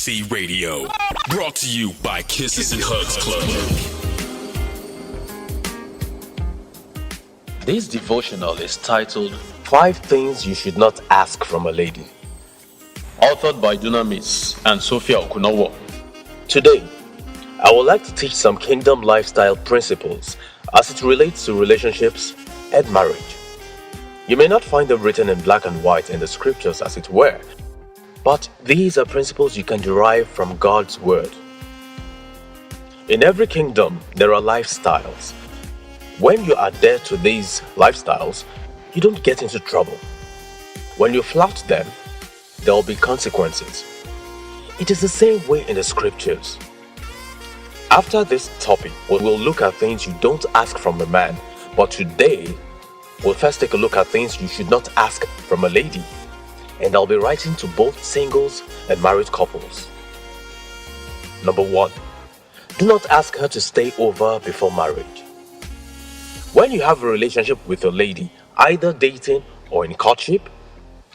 KHC Radio. Brought to you by Kisses and Hugs Club. This devotional is titled 5 Things You Should Not Ask from a Lady. Authored by Dunamis and Sophia Okunowo. Today, I would like to teach some kingdom lifestyle principles as it relates to relationships and marriage. You may not find them written in black and white in the scriptures as it were, but these are principles you can derive from God's word. In every kingdom, there are lifestyles. When you adhere to these lifestyles, you don't get into trouble. When you flout them, there will be consequences. It is the same way in the scriptures. After this topic, we will look at things you don't ask from a man, but today, we'll first take a look at things you should not ask from a lady. And I'll be writing to both singles and married couples. Number 1. Do not ask her to stay over before marriage. When you have a relationship with a lady, either dating or in courtship,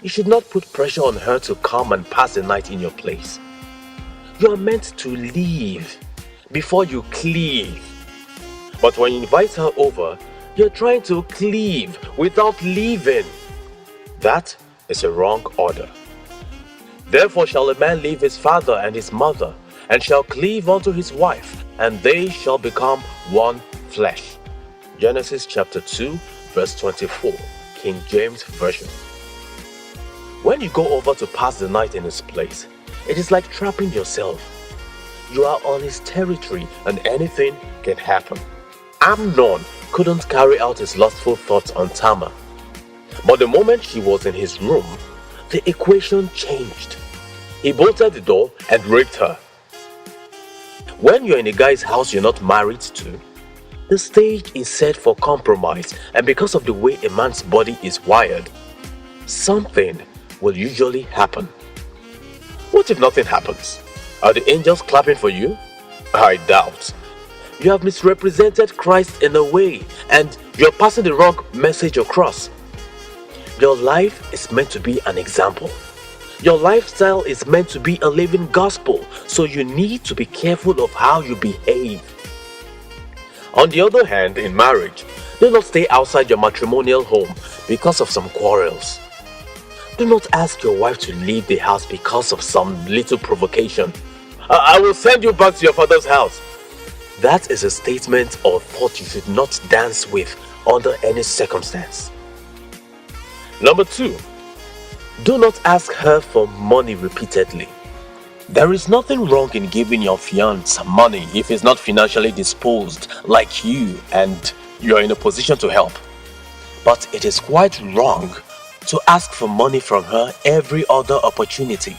you should not put pressure on her to come and pass the night in your place. You are meant to leave before you cleave. But when you invite her over, you're trying to cleave without leaving. That is a wrong order. Therefore shall a man leave his father and his mother, and shall cleave unto his wife, and they shall become one flesh. Genesis chapter 2, verse 24, King James Version. When you go over to pass the night in his place, it is like trapping yourself. You are on his territory and anything can happen. Amnon couldn't carry out his lustful thoughts on Tamar. But the moment she was in his room, the equation changed. He bolted the door and raped her. When you're in a guy's house you're not married to, the stage is set for compromise, and because of the way a man's body is wired, something will usually happen. What if nothing happens? Are the angels clapping for you? I doubt. You have misrepresented Christ in a way, and you're passing the wrong message across. Your life is meant to be an example. Your lifestyle is meant to be a living gospel, so you need to be careful of how you behave. On the other hand, in marriage, do not stay outside your matrimonial home because of some quarrels. Do not ask your wife to leave the house because of some little provocation. I will send you back to your father's house. That is a statement or thought you should not dance with under any circumstance. Number 2. Do not ask her for money repeatedly. There is nothing wrong in giving your fiancé money if he's not financially disposed like you and you're in a position to help. But it is quite wrong to ask for money from her every other opportunity.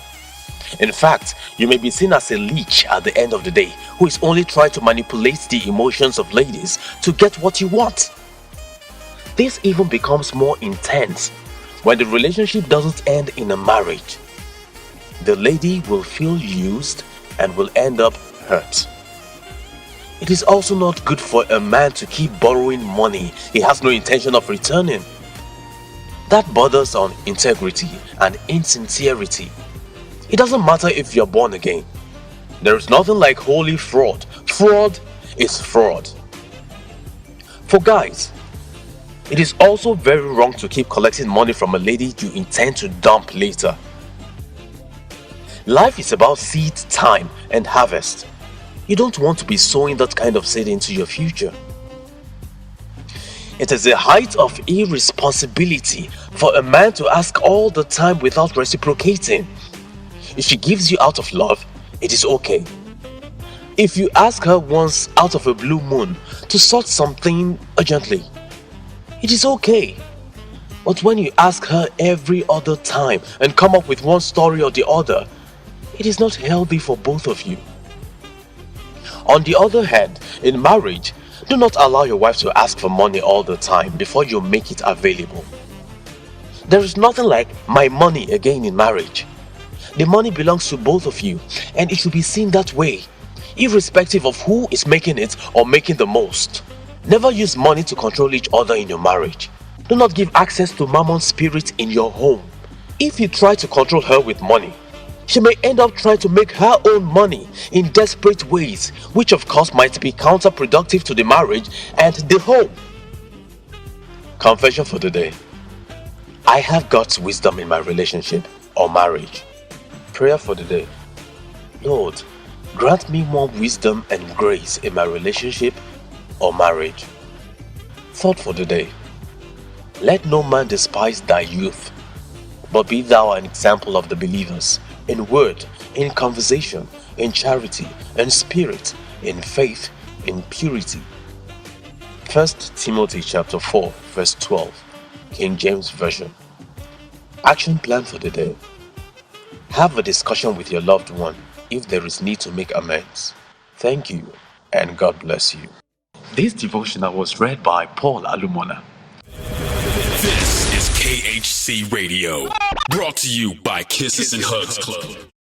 In fact, you may be seen as a leech at the end of the day who is only trying to manipulate the emotions of ladies to get what you want. This even becomes more intense when the relationship doesn't end in a marriage. The lady will feel used and will end up hurt. It is also not good for a man to keep borrowing money he has no intention of returning. That borders on integrity and insincerity. It doesn't matter if you're born again. There is nothing like holy fraud. Fraud is fraud. For guys, it is also very wrong to keep collecting money from a lady you intend to dump later. Life is about seed time and harvest. You don't want to be sowing that kind of seed into your future. It is a height of irresponsibility for a man to ask all the time without reciprocating. If she gives you out of love, it is okay. If you ask her once out of a blue moon to sort something urgently, it is okay. But when you ask her every other time and come up with one story or the other, it is not healthy for both of you. On the other hand, in marriage, do not allow your wife to ask for money all the time before you make it available. There is nothing like my money again in marriage. The money belongs to both of you, and it should be seen that way, irrespective of who is making it or making the most. Never use money to control each other in your marriage. Do not give access to mammon's spirit in your home. If you try to control her with money, She may end up trying to make her own money in desperate ways, which of course might be counterproductive to the marriage and the home. Confession for the day. I have God's wisdom in my relationship or marriage. Prayer for the day. Lord, grant me more wisdom and grace in my relationship or marriage. Thought for the day. Let no man despise thy youth, but be thou an example of the believers in word, in conversation, in charity, in spirit, in faith, in purity. 1 Timothy chapter 4, verse 12, King James Version. Action plan for the day. Have a discussion with your loved one if there is need to make amends. Thank you, and God bless you. This devotional was read by Paul Alumona. This is KHC Radio, brought to you by Kisses and Hugs Club.